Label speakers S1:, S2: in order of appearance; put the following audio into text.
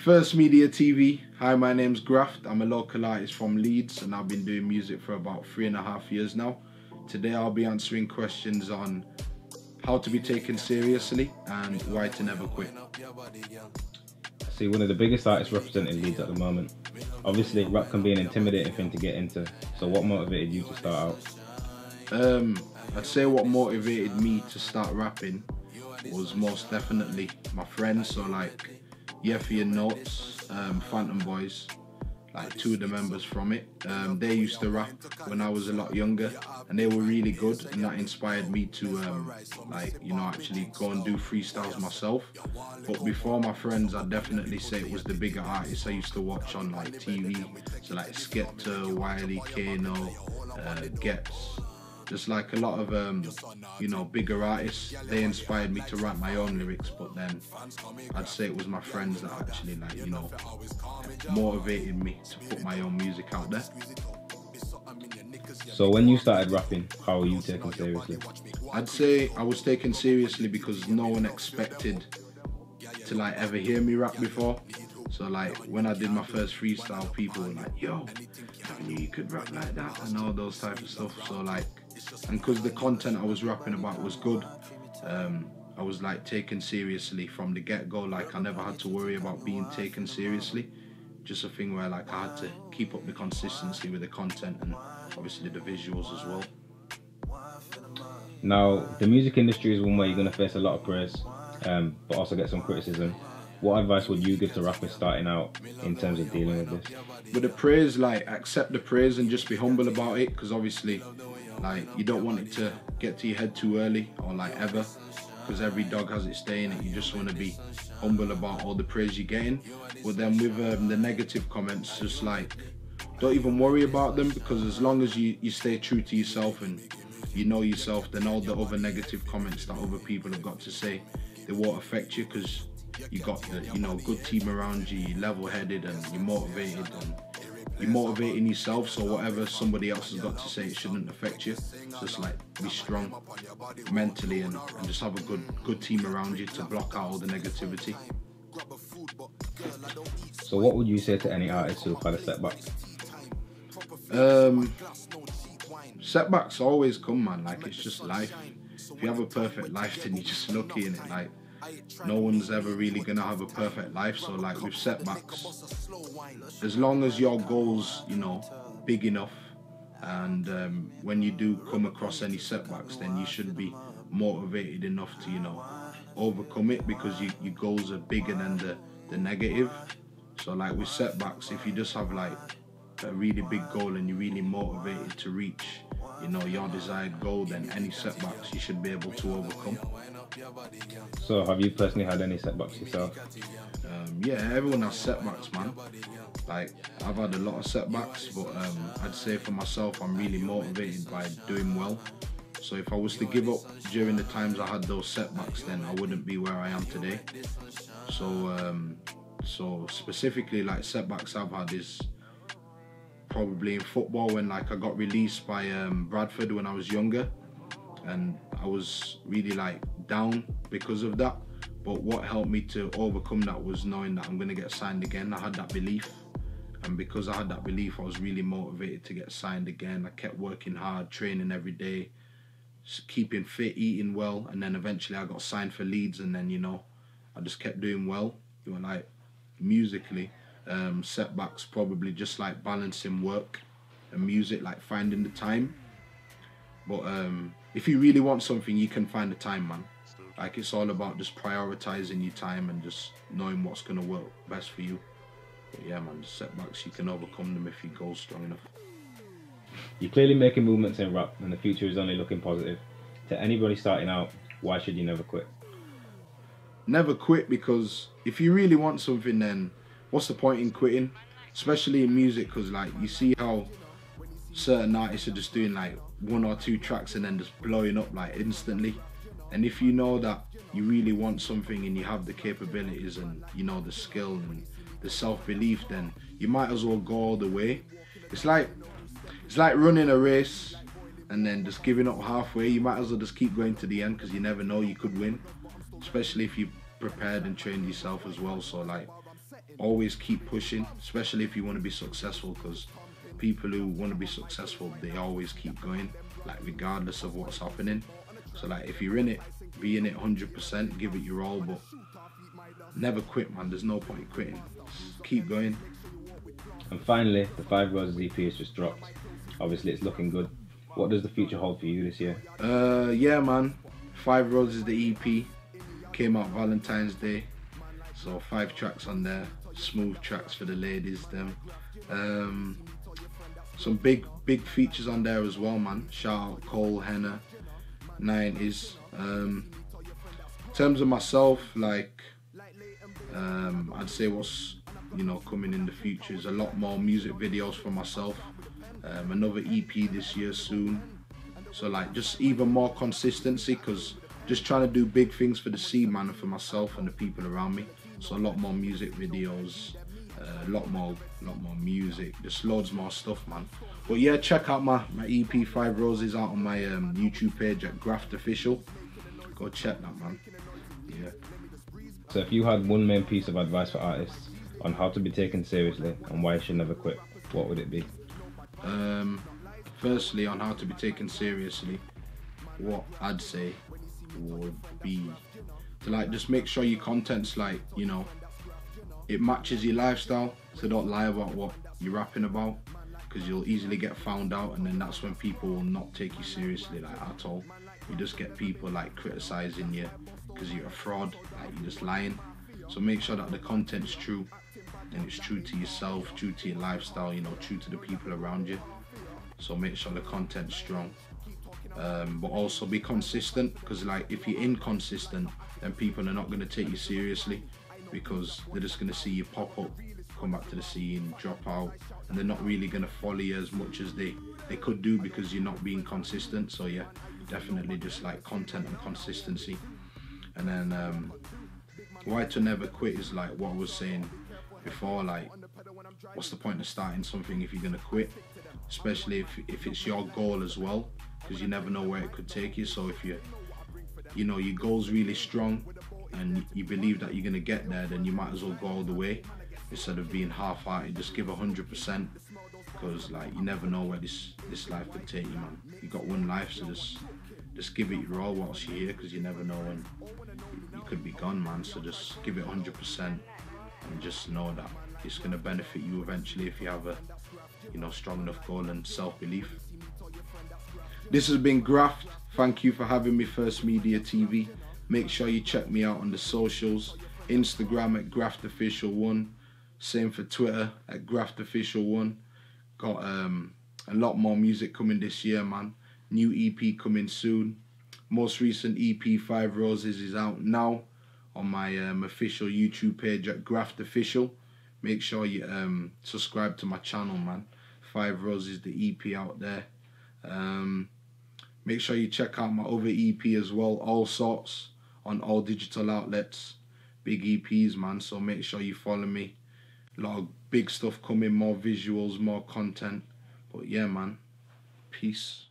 S1: FirstMediaTV. Hi, my name's Graft. I'm a local artist from Leeds and I've been doing music for about 3.5 years now. Today I'll be answering questions on how to be taken seriously and why to never quit.
S2: See, one of the biggest artists representing Leeds at the moment. Obviously, rap can be an intimidating thing to get into. So what motivated you to start out?
S1: I'd say what motivated me to start rapping was most definitely my friends. So like Yeffy and Notes, Phantom Boys, like two of the members from it. They used to rap when I was a lot younger and they were really good, and that inspired me to actually go and do freestyles myself. But before my friends, I'd definitely say it was the bigger artists I used to watch on like TV. So like Skepta, Wiley, Kano, Gets. Just like a lot of bigger artists. They inspired me to write my own lyrics, but then I'd say it was my friends that actually motivated me to put my own music out there.
S2: So when you started rapping, how were you taken seriously?
S1: I'd say I was taken seriously because no one expected to like ever hear me rap before. So like when I did my first freestyle, people were like, yo, I knew you could rap like that and all those type of stuff. So like, and because the content I was rapping about was good, I was like taken seriously from the get-go. Like I never had to worry about being taken seriously. Just a thing where like I had to keep up the consistency with the content and obviously the visuals as well.
S2: Now, the music industry is one where you're going to face a lot of praise, but also get some criticism. What advice would you give to rappers starting out in terms of dealing with this?
S1: With the praise, like accept the praise and just be humble about it, because obviously like you don't want it to get to your head too early or like ever, because every dog has its day in it. You just want to be humble about all the praise you're getting. But then with the negative comments, just like don't even worry about them, because as long as you stay true to yourself and you know yourself, then all the other negative comments that other people have got to say, they won't affect you, because you got the good team around you, you're level-headed and you're motivated and you're motivating yourself. So whatever somebody else has got to say, it shouldn't affect you. Just like be strong mentally and just have a good team around you to block out all the negativity.
S2: So what would you say to any artists who've had a setback?
S1: Setbacks always come, man. Like it's just life. If you have a perfect life, then you're just lucky in it. Like no one's ever really gonna have a perfect life. So like with setbacks, as long as your goal's big enough, and when you do come across any setbacks, then you should be motivated enough to overcome it, because your goals are bigger than the negative. So like with setbacks, if you just have like a really big goal and you're really motivated to reach your desired goal, then any setbacks you should be able to overcome.
S2: So have you personally had any setbacks yourself?
S1: Yeah, everyone has setbacks, man. Like I've had a lot of setbacks, but I'd say for myself, I'm really motivated by doing well. So if I was to give up during the times I had those setbacks, then I wouldn't be where I am today. So specifically like setbacks I've had is probably in football, when like I got released by Bradford when I was younger, and I was really like down because of that. But what helped me to overcome that was knowing that I'm going to get signed again. I had that belief, and because I had that belief, I was really motivated to get signed again. I kept working hard, training every day, keeping fit, eating well, and then eventually I got signed for Leeds, and then I just kept doing well. Like musically, setbacks probably just like balancing work and music, like finding the time. But if you really want something, you can find the time, man. Like it's all about just prioritizing your time and just knowing what's gonna work best for you. But yeah, man, setbacks, you can overcome them if your goal's strong enough.
S2: You're clearly making movements in rap and the future is only looking positive. To anybody starting out, why should you never quit?
S1: Never quit, because if you really want something, then what's the point in quitting? Especially in music, because like you see how certain artists are just doing like 1 or 2 tracks and then just blowing up like instantly. And if you know that you really want something and you have the capabilities and the skill and the self-belief, then you might as well go all the way. It's like running a race and then just giving up halfway. You might as well just keep going to the end, because you never know, you could win, especially if you prepared and trained yourself as well. So like always keep pushing, especially if you want to be successful, because people who want to be successful, they always keep going, like regardless of what's happening. So like if you're in it, be in it 100%, give it your all, but never quit, man. There's no point in quitting. Just keep going.
S2: And finally, the 5 Roses EP has just dropped. Obviously it's looking good. What does the future hold for you this year?
S1: Yeah, man. 5 Roses, the EP, came out Valentine's Day, so 5 tracks on there, smooth tracks for the ladies, them. Some big features on there as well, man. Shout out Cole, Henna, 90s. In terms of myself, like, I'd say what's, you know, coming in the future is a lot more music videos for myself. Another EP this year soon. So like just even more consistency, because just trying to do big things for the scene, man, and for myself and the people around me. So a lot more music videos, a lot more music, just loads more stuff, man. But yeah, check out my EP 5 Roses out on my YouTube page at Graft Official. Go check that, man. Yeah.
S2: So if you had one main piece of advice for artists on how to be taken seriously and why you should never quit, what would it be?
S1: Firstly, on how to be taken seriously, what I'd say would be to like just make sure your content's like, you know, it matches your lifestyle. So don't lie about what you're rapping about, because you'll easily get found out, and then that's when people will not take you seriously, like, at all. You just get people like criticizing you because you're a fraud, like you're just lying. So make sure that the content's true, and it's true to yourself, true to your lifestyle, you know, true to the people around you. So make sure the content's strong, but also be consistent, because like if you're inconsistent, then people are not going to take you seriously, because they're just going to see you pop up, come back to the scene, drop out, and they're not really going to follow you as much as they could do, because you're not being consistent. So yeah, definitely just like content and consistency. And then why to never quit is like what I was saying before, like what's the point of starting something if you're going to quit, especially if it's your goal as well, because you never know where it could take you. So if you know your goal's really strong and you believe that you're going to get there, then you might as well go all the way instead of being half-hearted. Just give 100%, because like you never know where this life could take you, man. You got one life, so just give it your all whilst you're here, because you never know when you could be gone, man. So just give it 100% and just know that it's going to benefit you eventually if you have a, you know, strong enough goal and self-belief. This has been Graft. Thank you for having me, FirstMediaTV. Make sure you check me out on the socials. Instagram at GraftOfficial1. Same for Twitter at GraftOfficial1. Got a lot more music coming this year, man. New EP coming soon. Most recent EP 5 Roses is out now on my official YouTube page at Graft Official. Make sure you subscribe to my channel, man. 5 Roses, the EP out there. Make sure you check out my other EP as well, All Sorts, on all digital outlets. Big EPs, man, so make sure you follow me. A lot of big stuff coming, more visuals, more content. But yeah, man, peace.